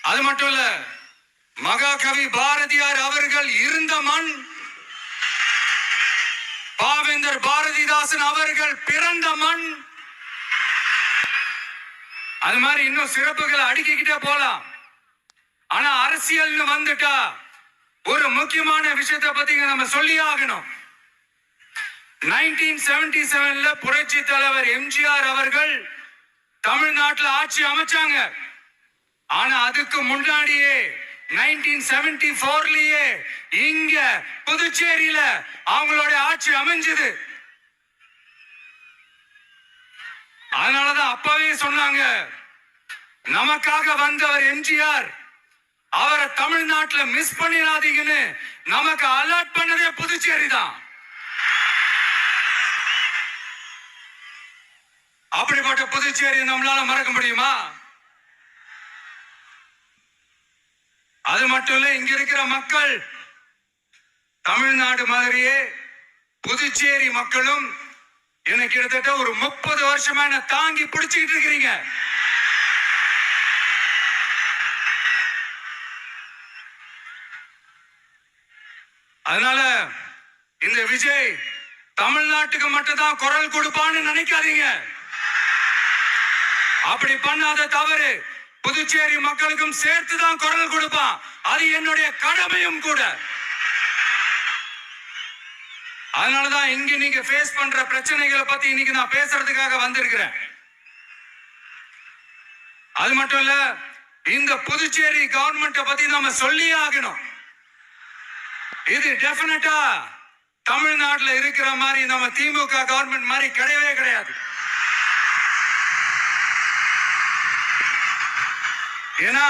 அது மட்டும் இல்ல, மகாகவி பாரதியார் அவர்கள் இருந்த மண், பாவேந்தர் பாரதிதாசன் அவர்கள் பிறந்த மண். அது மாதிரி இன்னும் சிறப்புகளை அடுக்கிக்கிட்டே போலாம். ஆனா அரசியல்னு வந்துட்டா ஒரு முக்கியமான விஷயத்தை பத்தி நம்ம சொல்லி ஆகணும். 1977 புரட்சி தலைவர் எம்ஜிஆர் அவர்கள் தமிழ்நாட்டில் ஆட்சி அமைச்சாங்க. ஆனா அதுக்கு முன்னாடியே 1974 இங்க புதுச்சேரியில அவங்களோட ஆட்சி அமைஞ்சது. அதனாலதான் அப்பவே சொன்னாங்க, நமக்காக வந்தவர் எம்ஜிஆர், அவரை தமிழ்நாட்டில் மிஸ் பண்ணிடாதீங்கன்னு நமக்கு அலர்ட் பண்ணதே புதுச்சேரி தான். அப்படிப்பட்ட புதுச்சேரி நம்மளால மறக்க முடியுமா? அது மட்டும் இல்ல, இங்க இருக்கிற மக்கள் தமிழ்நாடு மாதிரியே புதுச்சேரி மக்களும் எனக்கு கிட்டத்தட்ட ஒரு 30 வருஷமா என்ன தாங்கி பிடிச்சுக்கிட்டு இருக்கிறீங்க. அதனால இந்த விஜய் தமிழ்நாட்டுக்கு மட்டும் தான் குரல் கொடுப்பான்னு நினைக்காதீங்க. அப்படி பண்ணாத தவறு புதுச்சேரி மக்களுக்கும் சேர்த்து தான் குரல் கொடுப்பான். அது என்னுடைய கடமையும் கூட. அதனாலதான் இங்க நீங்க ஃபேஸ் பண்ற பிரச்சனைகளை பத்தி இன்னைக்கு நான் பேசுறதுக்காக வந்திருக்கிறேன். அது மட்டும் இல்ல, இந்த புதுச்சேரி கவர்மெண்ட்டை பத்தி நாம சொல்லியே ஆகணும். இது டெஃபினட்டா தமிழ்நாட்டுல இருக்கிற மாதிரி நம்ம திமுக கவர்மெண்ட் மாதிரி கிடையவே கிடையாது. ஏன்னா